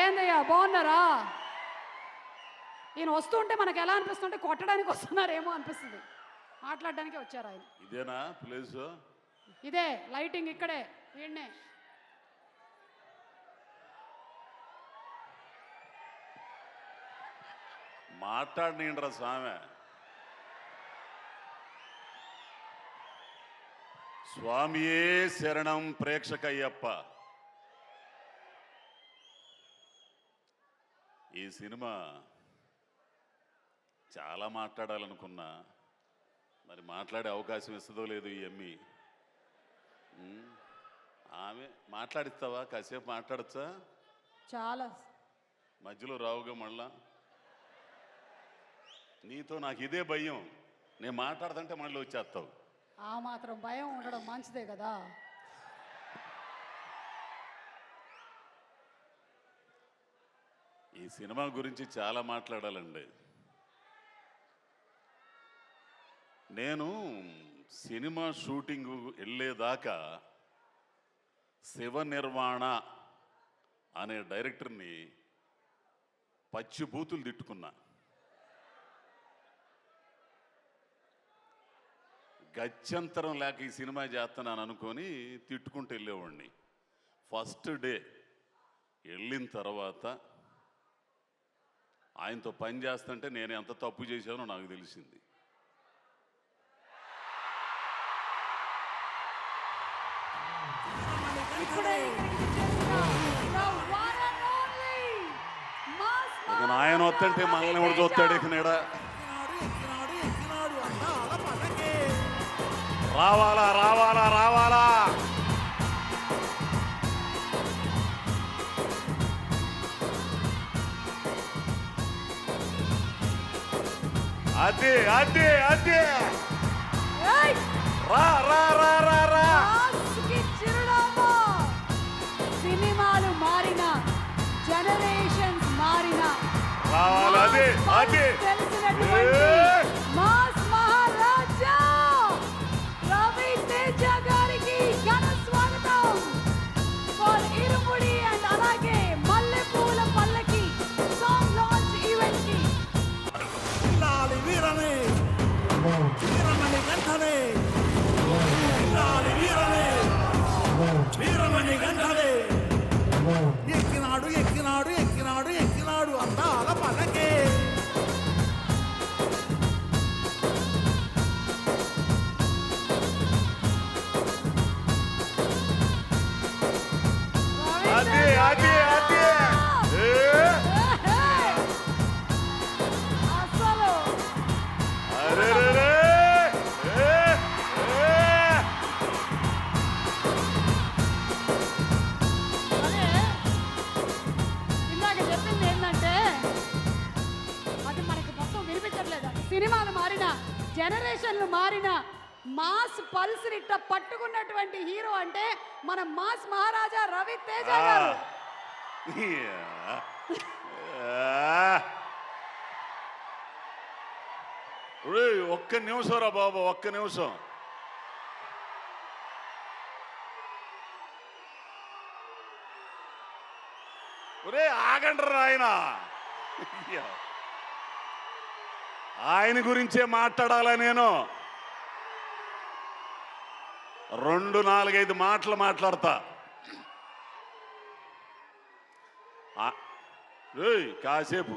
ఏందయ్యా బాగున్నారా? ఈయన వస్తుంటే మనకు ఎలా అనిపిస్తుంటే కొట్టడానికి వస్తున్నారేమో అనిపిస్తుంది. మాట్లాడడానికి వచ్చారు ఆయన. ఇదేనా ప్లేస్? ఇదే లైటింగ్ ఇక్కడే వీడినే. మాట్లాడినరా స్వామి. స్వామియే శరణం ప్రేక్షకయ్యప్ప. ఈ సినిమా చాలా మాట్లాడాలనుకున్నా, మరి మాట్లాడే అవకాశం ఇస్తుందో లేదు ఈ అమ్మి. ఆమె మాట్లాడిస్తావా? కాసేపు మాట్లాడచ్చా? చాలా మధ్యలో రావుగా మళ్ళా. నీతో నాకు ఇదే భయం, నేను మాట్లాడదంటే మళ్ళీ వచ్చేస్తావు. ఆ మాత్రం భయం ఉండడం మంచిదే కదా. ఈ సినిమా గురించి చాలా మాట్లాడాలండి. నేను సినిమా షూటింగ్ వెళ్ళేదాకా శివ నిర్వాణ అనే డైరెక్టర్ని పచ్చి బూతులు తిట్టుకున్నా. గత్యంతరం లేక ఈ సినిమా చేస్తున్నాను అనుకొని తిట్టుకుంటూ వెళ్ళేవాడిని. ఫస్ట్ డే వెళ్ళిన తర్వాత ఆయనతో పని చేస్తుంటే నేను ఎంత తప్పు చేశానో నాకు తెలిసింది. ఇక ఆయన వస్తుంటే మనల్ని ఎవడు చూస్తాడు? ఇక నీడ రావాలా రావాలా రావాలా. అదే అదే అదే రా రా రా రా రా. సినిమాలు మారిన, జనరేషన్స్ మారిన, రావాలి అదే అదే. మాస్ మహారాజా రవితేజ గారికి ఘన స్వాగతం ఫర్ ఇరుముడి అండ్ అలాగే మల్లెపూల పల్లకి సాంగ్ లాంచ్ ఈవెంట్ కి. వీరమే వీరమణి గంటనే, వీరమే వీరమణి గంటనే. ఎక్కినాడు ఎక్కినాడు ఎక్కినాడు ఎక్కినాడు అందాల పలకే. అదే అదే అదే. అసలు అరే రే రే. అదే ఇందాక చెప్పింది ఏంటంటే అది మనకి మొత్తం వినిపించట్లేదు. సినిమాలు మారిన, జనరేషన్లు మారిన, మాస్ పల్స్ ఇట్ట పట్టుకున్నటువంటి హీరో అంటే మన మాస్ మహారాజా రవితేజ గారు. ఒక్క నిమిషం రా బాబు, ఒక్క నిమిషం. ఒరే ఆగండి రా. ఆయన గురించే మాట్లాడాలా నేను. 2-4-5 మాటలు మాట్లాడతా. కాసేపు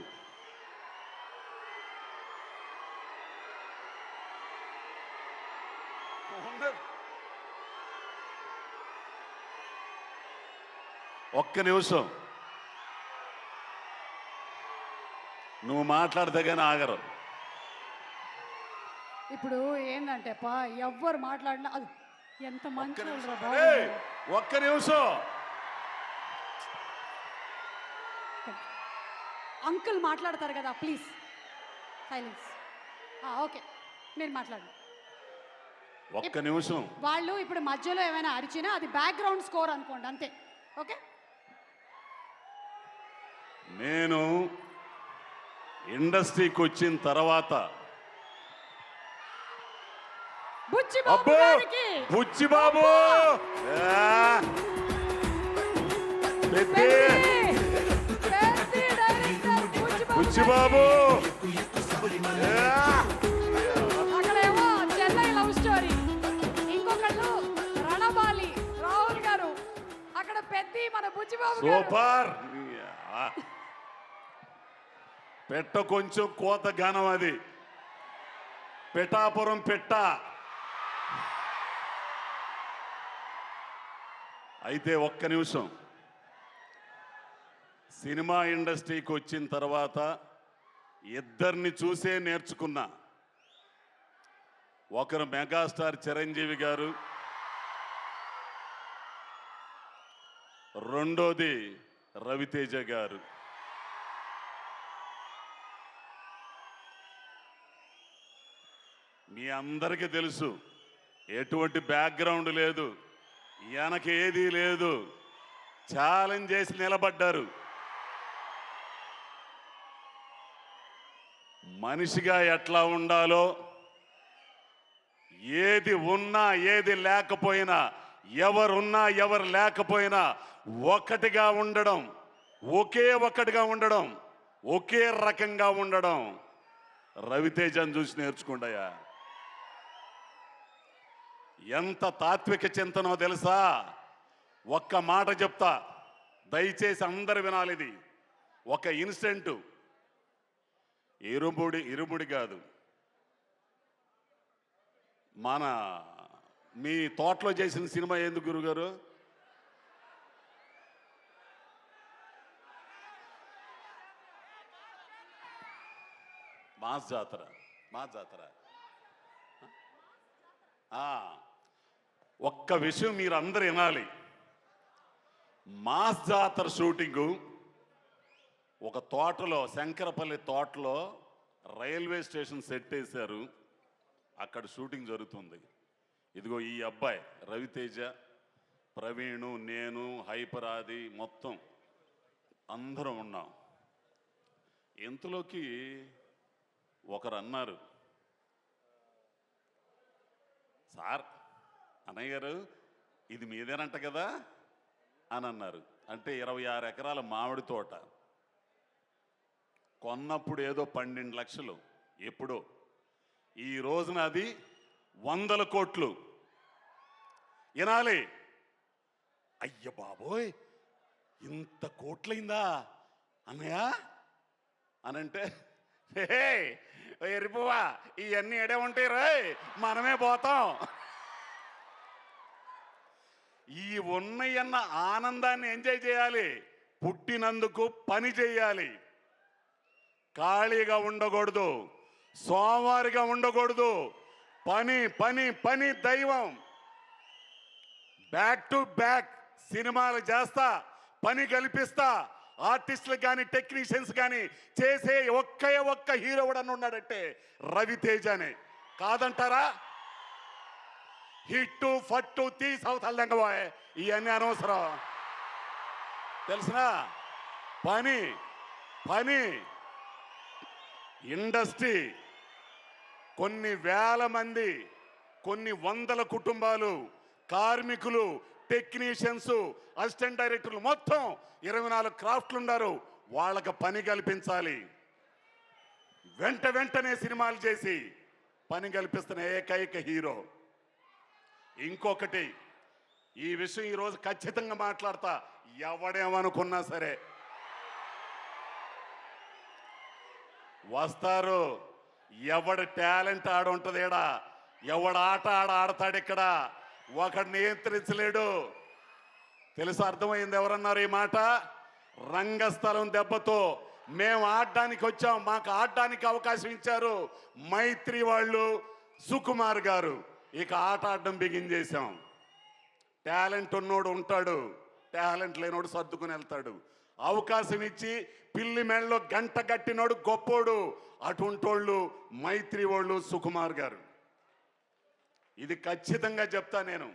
ఒక్క నిమిషం నువ్వు మాట్లాడితే కానీ ఆగరు. ఇప్పుడు ఏంటంటే ఎవ్వరు మాట్లాడినా అది ఎంత మంచి ఒక్క నిమిషం. అంకుల్ మాట్లాడతారు కదా, ప్లీజ్ సైలెన్స్. ఓకే మీరు మాట్లాడండి. ఒక్క నిమిషం. వాళ్ళు ఇప్పుడు మధ్యలో ఏమైనా అరిచినా అది బ్యాక్గ్రౌండ్ స్కోర్ అనుకోండి, అంతే. ఓకే. నేను ఇండస్ట్రీకి వచ్చిన తర్వాత బుచ్చిబాబు గారికి బుచ్చిబాబు పెద్ద బుచ్చిబాబు అక్కడేమో చెన్నై లవ్ స్టోరీ, ఇంకొకళ్ళు రణబాలి రాహుల్ గారు, అక్కడ పెద్ది మన బుచ్చిబాబు గారు. సూపర్. పెట్ట కొంచెం కోత గానం అది. పిఠాపురం పెట్ట. అయితే ఒక్క నిమిషం, సినిమా ఇండస్ట్రీకి వచ్చిన తర్వాత ఇద్దరిని చూసే నేర్చుకున్నా. ఒకరు మెగాస్టార్ చిరంజీవి గారు, రెండోది రవితేజ గారు. మీ అందరికీ తెలుసు, ఎటువంటి బ్యాక్గ్రౌండ్ లేదు, వెనక ఏదీ లేదు, ఛాలెంజ్ చేసి నిలబడ్డారు. మనిషిగా ఎట్లా ఉండాలో, ఏది ఉన్నా ఏది లేకపోయినా, ఎవరున్నా ఎవరు లేకపోయినా ఒకటిగా ఉండడం, ఒకే ఒకటిగా ఉండడం, ఒకే రకంగా ఉండడం రవితేజను చూసి నేర్చుకుంటాయా. ఎంత తాత్విక చింతనో తెలుసా? ఒక్క మాట చెప్తా, దయచేసి అందరు వినాలి. ఇది ఒక ఇన్సిడెంట్. ఇరుముడి కాదు, మన మీ తోటలో చేసిన సినిమా ఎందుకు గురుగారు? మాస్ జాతర. ఒక్క విషయం మీరు అందరు వినాలి. మాస్ జాతర షూటింగు ఒక తోటలో, శంకరపల్లి తోటలో రైల్వే స్టేషన్ సెట్ వేశారు. అక్కడ షూటింగ్ జరుగుతుంది. ఇదిగో ఈ అబ్బాయి రవితేజ, ప్రవీణు, నేను, హైపరాది మొత్తం అందరం ఉన్నాం. ఇంతలోకి ఒకరు అన్నారు, సార్, అన్నయ్య గారు ఇది మీదేనంట కదా అని అన్నారు. అంటే 26 ఎకరాల మామిడి తోట కొన్నప్పుడు ఏదో 12 లక్షలు, ఎప్పుడో. ఈ రోజున అది 100 కోట్లు. వినాలి. అయ్య బాబోయ్, ఇంత కోట్లయిందా అన్నయ్య అనంటే, ఎరిపోవా ఇవన్నీ ఎడే ఉంటాయి రాయ్, మనమే పోతాం. ఈ ఉన్నయన్న ఆనందాన్ని ఎంజాయ్ చేయాలి. పుట్టినందుకు పని చేయాలి. ఖాళీగా ఉండకూడదు, సోమవారిగా ఉండకూడదు. పని పని పని దైవం. బ్యాక్ టు బ్యాక్ సినిమాలు చేస్తా, పని కల్పిస్తా. ఆర్టిస్టులకు కానీ టెక్నీషియన్స్ కానీ చేసే ఒక్క హీరో కూడా ఉన్నాడంటే రవితేజనే. కాదంటారా? హిట్టు ఫట్టు తీసవుతాయి, ఇవన్నీ అనవసరం. తెలిసినా పని పని. ఇండస్ట్రీ కొన్ని వేల మంది, కొన్ని వందల కుటుంబాలు, కార్మికులు, టెక్నీషియన్స్, అసిస్టెంట్ డైరెక్టర్లు మొత్తం 24 క్రాఫ్ట్లు ఉన్నారు. వాళ్ళకి పని కల్పించాలి. వెంటనే సినిమాలు చేసి పని కల్పిస్తున్న ఏకైక హీరో. ఇంకొకటి, ఈ విషయం ఈరోజు ఖచ్చితంగా మాట్లాడతా. ఎవడేమనుకున్నా సరే వస్తారు. ఎవడు టాలెంట్ ఆడుంటుంది ఇక్కడ, ఎవడు ఆట ఆడతాడు ఇక్కడ, ఒకడు నియంత్రించలేడు. తెలుసు, అర్థమైంది. ఎవరన్నారు ఈ మాట? రంగస్థలం దెబ్బతో మేము ఆడడానికి వచ్చాం, మాకు ఆడడానికి అవకాశం ఇచ్చారు మైత్రి వాళ్ళు, సుకుమార్ గారు. ఇక ఆట ఆడడం బిగిన్ చేశాం. టాలెంట్ ఉన్నోడు ఉంటాడు, టాలెంట్ లేనోడు సర్దుకుని వెళ్తాడు. అవకాశం ఇచ్చి పిల్లి మెడలో గంట గట్టినోడు గొప్పోడు. అటుంటోళ్ళు మైత్రి వాళ్ళు, సుకుమార్ గారు. ఇది ఖచ్చితంగా చెప్తా నేను.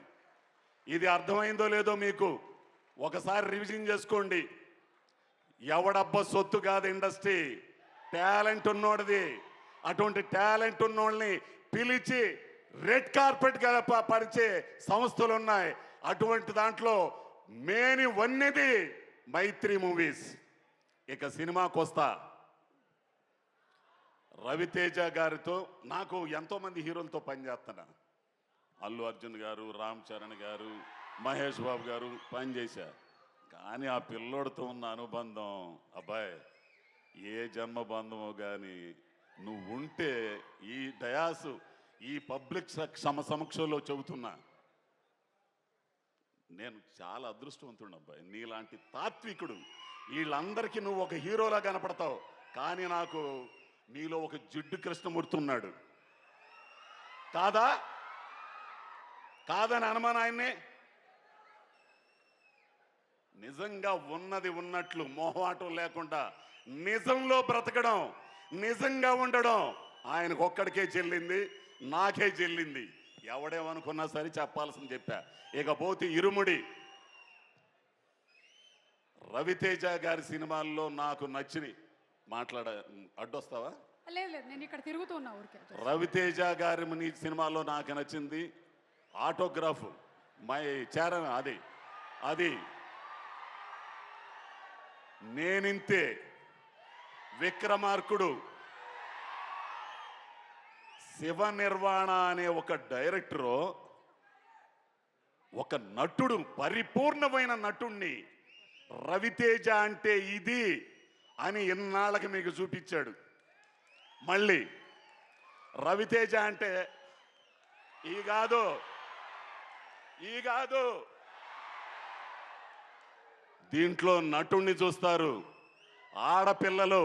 ఇది అర్థమైందో లేదో మీకు ఒకసారి రివిజన్ చేసుకోండి. ఎవడబ్బా సొత్తు కాదు ఇండస్ట్రీ, టాలెంట్ ఉన్నోడిది. అటువంటి టాలెంట్ ఉన్నోళ్ళని పిలిచి రెడ్ కార్పెట్ పరిచే సంస్థలు ఉన్నాయి. అటువంటి దాంట్లో మేని వన్నెది మైత్రి మూవీస్. ఇక సినిమాకి వస్తా. రవితేజ గారితో నాకు ఎంతోమంది హీరోలతో పనిచేస్తున్నా. అల్లు అర్జున్ గారు, రామ్ చరణ్ గారు, మహేష్ బాబు గారు పనిచేశా. కానీ ఆ పిల్లోడితో ఉన్న అనుబంధం అబ్బాయి ఏ జన్మ బంధమో కానీ నువ్వు ఉంటే ఈ డయాసు ఈ పబ్లిక్ సమక్షంలో చెబుతున్నా, నేను చాలా అదృష్టవంతుడు అబ్బాయి. నీలాంటి తాత్వికుడు వీళ్ళందరికీ నువ్వు ఒక హీరోలా కనపడతావు. కానీ నాకు నీలో ఒక జిడ్డు కృష్ణమూర్తి ఉన్నాడు. కాదా? కాదని అనుమానం ఆయన్ని. నిజంగా ఉన్నది ఉన్నట్లు మోహమాటం లేకుండా నిజంలో బ్రతకడం, నిజంగా ఉండడం ఆయనకు ఒక్కడికే చెల్లింది, నాకే చెల్లింది. ఎవడేమనుకున్నా సరే చెప్పాల్సింది చెప్పా. ఇకపోతే ఇరుముడి రవితేజ గారి సినిమాల్లో నాకు నచ్చిని అడ్డొస్తావా? లేదు లేదు, నేను ఇక్కడ తిరుగుతూ ఉన్నా ఊరికే. రవితేజ గారి నీ సినిమాలో నాకు నచ్చింది ఆటోగ్రాఫ్ మై చారణ, అది నేనింతే, విక్రమార్కుడు, శివ నిర్వాణ అనే ఒక డైరెక్టరు ఒక నటుడు, పరిపూర్ణమైన నటుణ్ణి రవితేజ అంటే ఇది అని ఇన్నాళ్ళకి మీకు చూపించాడు. మళ్ళీ రవితేజ అంటే ఈ కాదు దీంట్లో నటుణ్ణి చూస్తారు. ఆడపిల్లలు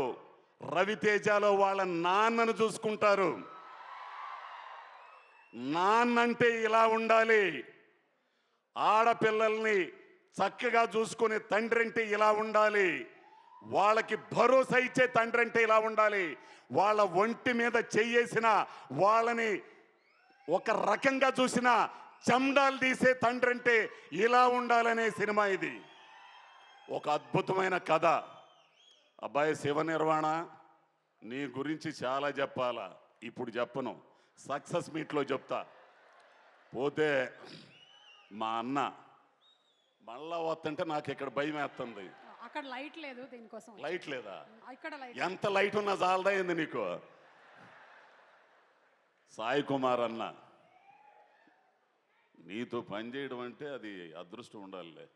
రవితేజలో వాళ్ళ నాన్నను చూసుకుంటారు. నాన్నంటే ఇలా ఉండాలి, ఆడపిల్లల్ని చక్కగా చూసుకునే తండ్రి అంటే ఇలా ఉండాలి, వాళ్ళకి భరోసా ఇచ్చే తండ్రి అంటే ఇలా ఉండాలి, వాళ్ళ ఒంటి మీద చెయ్యేసిన వాళ్ళని ఒక రకంగా చూసిన చెండాలు తీసే తండ్రి అంటే ఇలా ఉండాలనే సినిమా ఇది. ఒక అద్భుతమైన కథ. అబ్బాయి శివ నిర్వాణ, నీ గురించి చాలా చెప్పాలా, ఇప్పుడు చెప్పను, సక్సెస్ మీట్లో చెప్తా. పోతే మా అన్న మళ్ళా వస్తుంటే నాకు ఇక్కడ భయం వేస్తుంది. అక్కడ లైట్ లేదు, దీనికోసం లైట్ లేదా? ఇక్కడ లైట్ ఎంత లైట్ ఉన్నా చాలదా ఏంది నీకు? సాయి కుమార్ అన్న, నీతో పనిచేయడం అంటే అది అదృష్టం ఉండాలిలే.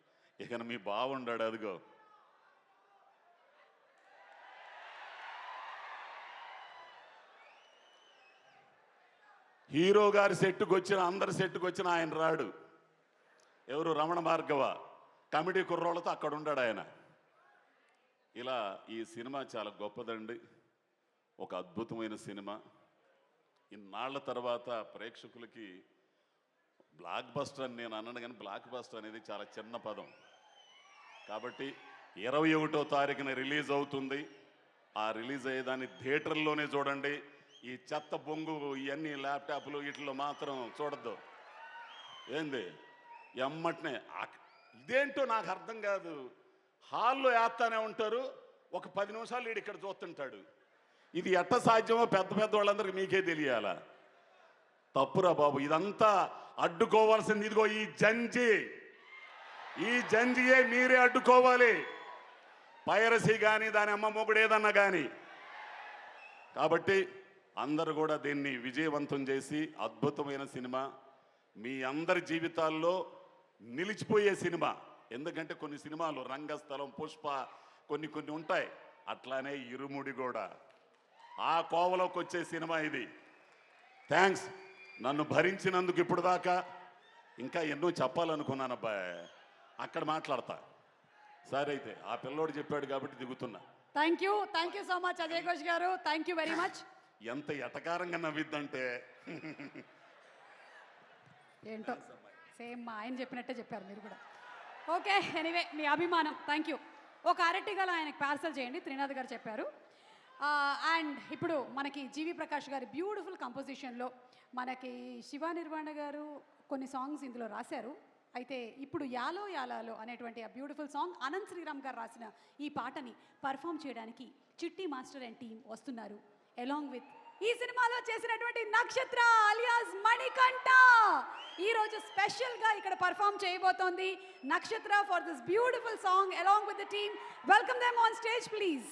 ఇక మీ బావుండాడు, అదిగో హీరో గారి సెట్టుకు వచ్చిన, అందరి సెట్టుకు వచ్చిన ఆయన రాడు. ఎవరు? రమణ భార్గవ కమిటీ కుర్రోళ్ళతో అక్కడ ఉన్నాడు ఆయన. ఇలా ఈ సినిమా చాలా గొప్పదండి, ఒక అద్భుతమైన సినిమా. ఇన్నాళ్ల తర్వాత ప్రేక్షకులకి బ్లాక్ బస్టర్ అని నేను అన్నాను, కానీ బ్లాక్ బస్టర్ అనేది చాలా చిన్న పదం. కాబట్టి 21వ తారీఖున రిలీజ్ అవుతుంది. ఆ రిలీజ్ అయ్యేదాన్ని థియేటర్లోనే చూడండి. ఈ చెత్త బొంగు ఇవన్నీ ల్యాప్టాప్లు వీటిలో మాత్రం చూడద్దు. ఏంది ఎమ్మటనే ఇదేంటో నాకు అర్థం కాదు. హాల్లో వేస్తానే ఉంటారు, ఒక 10 నిమిషాలు వీడు ఇక్కడ చూస్తుంటాడు. ఇది ఎట్ట సాధ్యమో పెద్ద పెద్ద వాళ్ళందరికీ మీకే తెలియాలా? తప్పురా బాబు, ఇదంతా అడ్డుకోవాల్సింది ఇదిగో ఈ జంజియే మీరే అడ్డుకోవాలి. పైరసీ కానీ దాని అమ్మ మొగుడు ఏదన్నా కానీ. కాబట్టి అందరూ కూడా దీన్ని విజయవంతం చేసి అద్భుతమైన సినిమా మీ అందరి జీవితాల్లో నిలిచిపోయే సినిమా. ఎందుకంటే కొన్ని సినిమాలు రంగస్థలం, పుష్ప కొన్ని ఉంటాయి, అట్లానే ఇరుముడి కూడా ఆ కోవలోకి వచ్చే సినిమా ఇది. థ్యాంక్స్ నన్ను భరించినందుకు. ఇప్పుడు దాకా ఇంకా ఎన్నో చెప్పాలనుకున్నాను అబ్బాయి, అక్కడ మాట్లాడతా. సరే అయితే ఆ పిల్లోడు చెప్పాడు కాబట్టి దిగుతున్నా. Thank you so much Ajay Ghosh garu, thank you very much. ఎంత ఎటకారంగా నవ్విద్దంటే ఏంటో సేమ్ మా ఆయన చెప్పినట్టే చెప్పారు మీరు కూడా. ఓకే, ఎనీవే మీ అభిమానం, థ్యాంక్ యూ. ఒక అరటిగల ఆయనకు పార్సల్ చేయండి, త్రినాథ్ గారు చెప్పారు. అండ్ ఇప్పుడు మనకి జీవి ప్రకాష్ గారి బ్యూటిఫుల్ కంపోజిషన్లో మనకి శివ నిర్వాణ గారు కొన్ని సాంగ్స్ ఇందులో రాశారు. అయితే ఇప్పుడు యాలో యాలాలో అనేటువంటి ఆ బ్యూటిఫుల్ సాంగ్ అనంత్ శ్రీరామ్ గారు రాసిన ఈ పాటని పర్ఫామ్ చేయడానికి చిట్టి మాస్టర్ అండ్ టీమ్ వస్తున్నారు. అలాంగ్ విత్ ఈ సినిమాలో చేసినటువంటి నక్షత్ర అలియాస్ మణికంఠ ఈరోజు స్పెషల్గా ఇక్కడ పర్ఫామ్ చేయబోతోంది నక్షత్ర for this beautiful song along with the team. Welcome them on stage please.